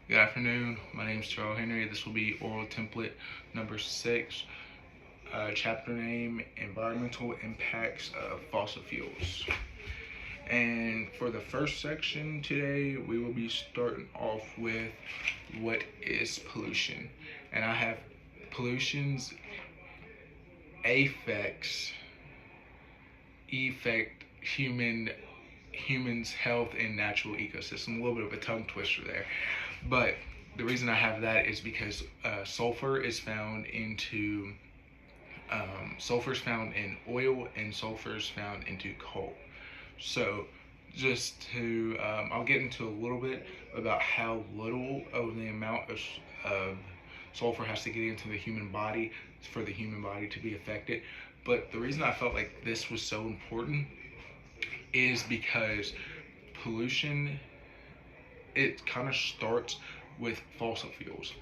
Good afternoon. My name is Terrell Henry. This will be oral template number 6. Chapter name: Environmental Impacts of Fossil Fuels. And for the first section today, we will be starting off with what is pollution. And I have pollution's effects humans' health and natural ecosystem. A little bit of a tongue twister there, but the reason I have that is because sulfur is found in oil, and sulfur is found into coal. So just to I'll get into a little bit about how little of the amount of sulfur has to get into the human body for the human body to be affected. But the reason I felt like this was so important is because pollution, it kind of starts with fossil fuels,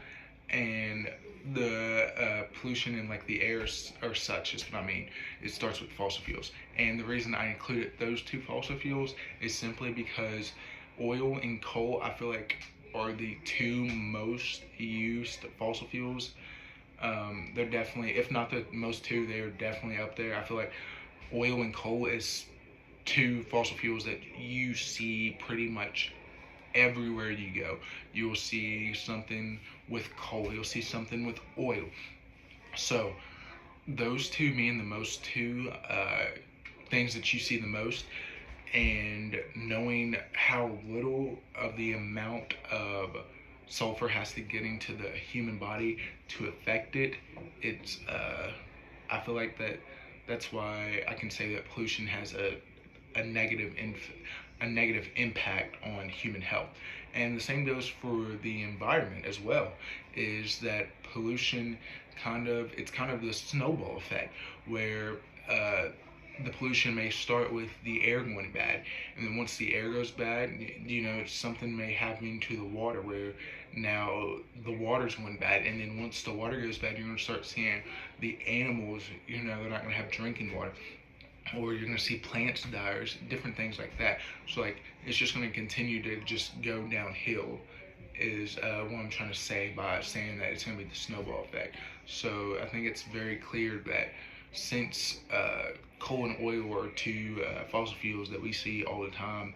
and the pollution in like the air or such is what I mean. It starts with fossil fuels, and the reason I included those two fossil fuels is simply because oil and coal, I feel like, are the two most used fossil fuels. They're definitely, if not the most two, they're definitely up there. I feel like oil and coal is two fossil fuels that you see pretty much everywhere you go. You will see something with coal, you'll see something with oil. So those two mean the most two things that you see the most, and knowing how little of the amount of sulfur has to get into the human body to affect it, it's I feel like that's why I can say that pollution has a negative impact on human health. And the same goes for the environment as well, is that pollution it's kind of the snowball effect, where the pollution may start with the air going bad, and then once the air goes bad, something may happen to the water, where now the water's going bad, and then once the water goes bad, you're going to start seeing the animals, they're not going to have drinking water, or you're going to see plants die, or different things like that. So like, it's just going to continue to just go downhill, is what I'm trying to say by saying that it's going to be the snowball effect. So I think it's very clear that since coal and oil are two fossil fuels that we see all the time,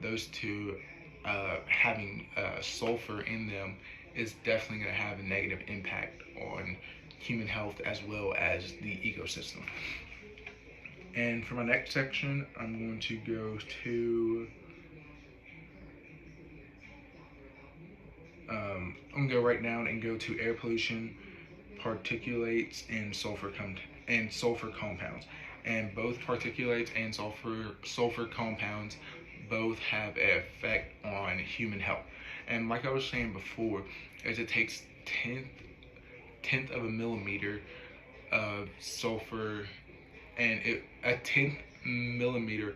those two having sulfur in them is definitely going to have a negative impact on human health as well as the ecosystem. And for my next section, I'm going to go to I'm going to go right now and go to air pollution, particulates, and sulfur compounds. And both particulates and sulfur compounds both have an effect on human health. And like I was saying before, as it takes tenth of a millimeter of sulfur, and a tenth millimeter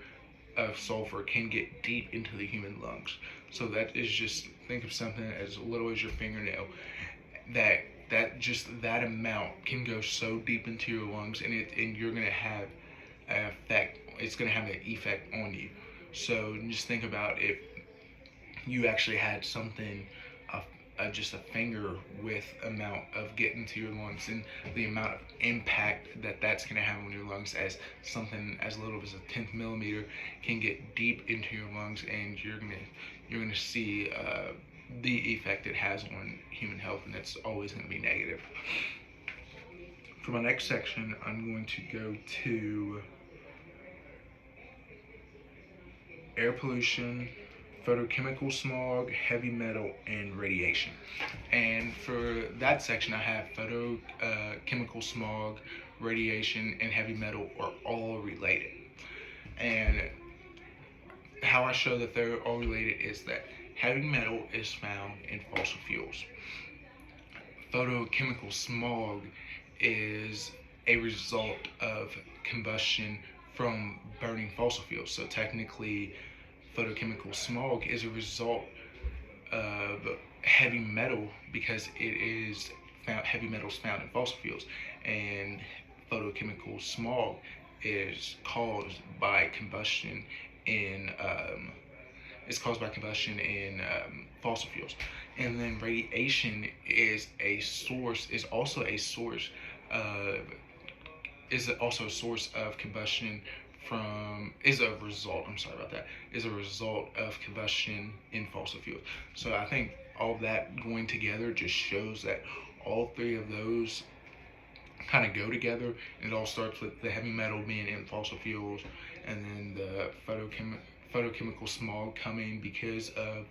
of sulfur can get deep into the human lungs. So that is just, think of something as little as your fingernail. That amount can go so deep into your lungs, and you're gonna have an effect. It's gonna have an effect on you. So just think about if you actually had something, just a finger width amount of getting to your lungs, and the amount of impact that's going to have on your lungs, as something as little as a tenth millimeter can get deep into your lungs, and you're gonna see the effect it has on human health, and it's always going to be negative. For my next section, I'm going to go to air pollution, photochemical smog, heavy metal, and radiation. And for that section, I have photochemical smog, radiation, and heavy metal are all related. And how I show that they're all related is that heavy metal is found in fossil fuels. Photochemical smog is a result of combustion from burning fossil fuels. So technically, photochemical smog is a result of heavy metal, because heavy metals found in fossil fuels, and photochemical smog is caused by combustion in is caused by combustion in fossil fuels. And then radiation is also a source of combustion is a result, I'm sorry about that, is a result of combustion in fossil fuels. So I think all of that going together just shows that all three of those kind of go together. It all starts with the heavy metal being in fossil fuels, and then the photochemical smog coming because of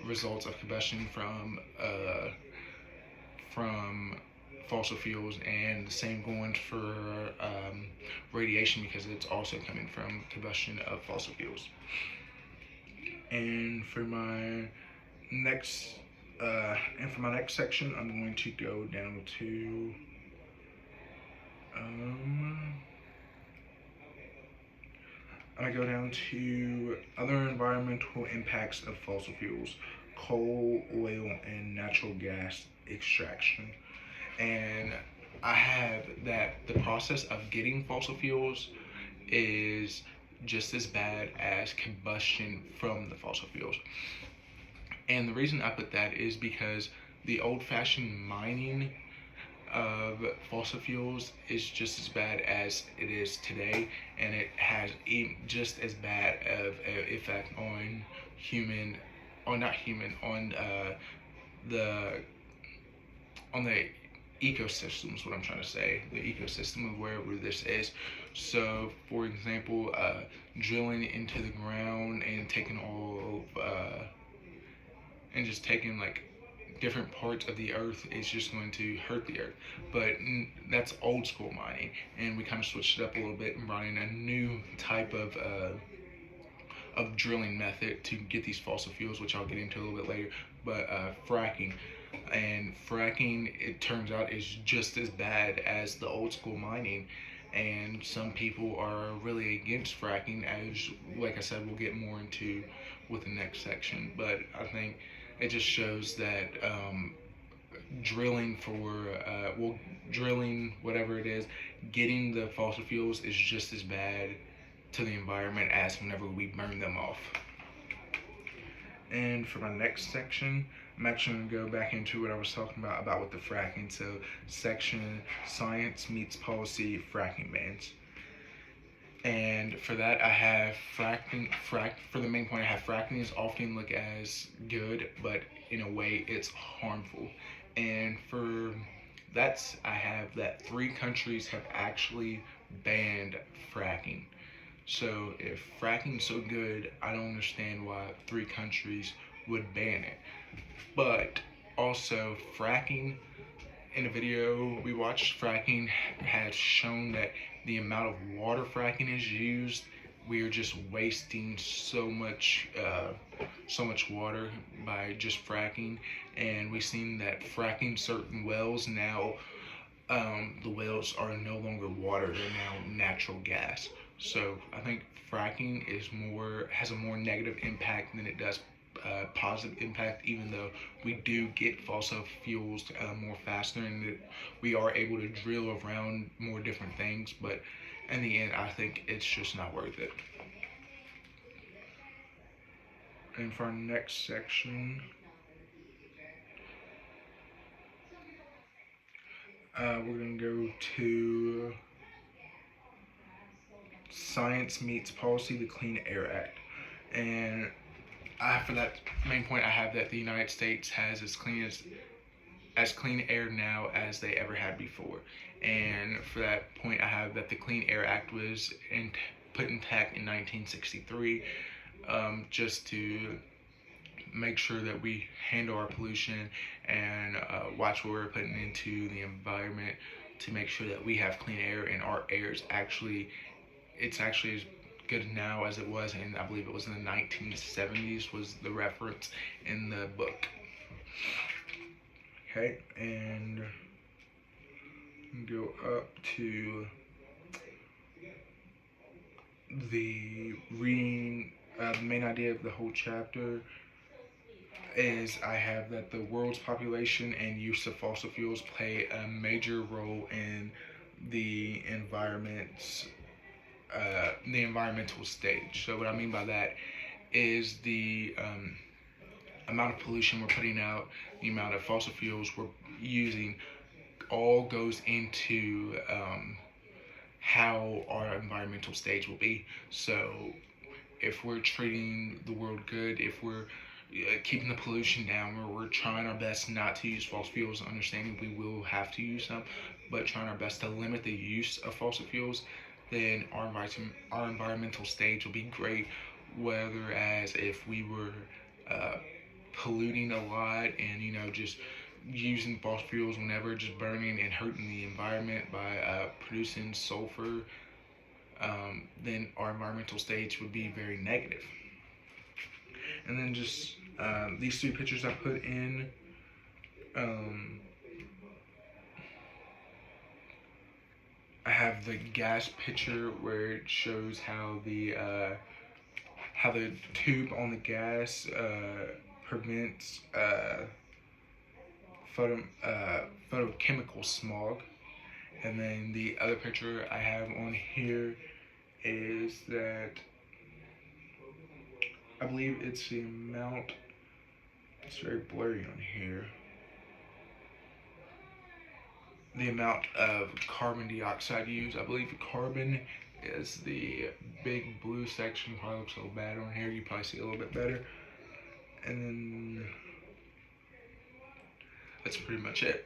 results of combustion from fossil fuels, and the same going for radiation because it's also coming from combustion of fossil fuels. And for my next section, I'm going to go down to other environmental impacts of fossil fuels: coal, oil, and natural gas extraction. And I have that the process of getting fossil fuels is just as bad as combustion from the fossil fuels. And the reason I put that is because the old-fashioned mining of fossil fuels is just as bad as it is today, and it has just as bad of an effect on the ecosystems. What I'm trying to say, the ecosystem of wherever this is. So, for example, drilling into the ground and taking taking like different parts of the earth is just going to hurt the earth. But that's old school mining, and we kind of switched it up a little bit and brought in a new type of drilling method to get these fossil fuels, which I'll get into a little bit later. But fracking, it turns out, is just as bad as the old school mining. And some people are really against fracking, as, like I said, we'll get more into with the next section. But I think it just shows that drilling whatever it is, getting the fossil fuels is just as bad to the environment as whenever we burn them off. And for my next section, I'm actually going to go back into what I was talking about with the fracking. So, section Science Meets Policy, Fracking Bans. And for that, I have for the main point, I have fracking is often looked as good, but in a way it's harmful. And for that, I have that 3 countries have actually banned fracking. So if fracking is so good, I don't understand why 3 countries would ban it. But also, fracking, in a video we watched, fracking has shown that the amount of water fracking is used, we are just wasting so much water by just fracking. And we've seen that fracking certain wells now, the wells are no longer water, they're now natural gas. So I think fracking has a more negative impact than it does positive impact, even though we do get fossil fuels more faster, and we are able to drill around more different things. But in the end, I think it's just not worth it. And for our next section, we're going to go to Science Meets Policy, the Clean Air Act. And for that main point, I have that the United States has as clean air now as they ever had before. And for that point, I have that the Clean Air Act was put in effect in 1963, just to make sure that we handle our pollution and watch what we're putting into the environment, to make sure that we have clean air, and our air is actually as good now as it was in, I believe it was in the 1970s was the reference in the book. Okay, and go up to the reading. The main idea of the whole chapter is I have that the world's population and use of fossil fuels play a major role in the environmental stage. So what I mean by that is the amount of pollution we're putting out, the amount of fossil fuels we're using, all goes into how our environmental stage will be. So if we're treating the world good, if we're keeping the pollution down, where we're trying our best not to use fossil fuels, understanding we will have to use some, but trying our best to limit the use of fossil fuels, then our environmental stage will be great. Whereas if we were polluting a lot and just using fossil fuels whenever, just burning and hurting the environment by producing sulfur, then our environmental stage would be very negative. And then just these three pictures I put in. I have the gas picture where it shows how the tube on the gas prevents photochemical smog. And then the other picture I have on here is that I believe it's the amount, it's very blurry on here, the amount of carbon dioxide used. I believe carbon is the big blue section. Probably looks a little bad on here. You probably see a little bit better. And then that's pretty much it.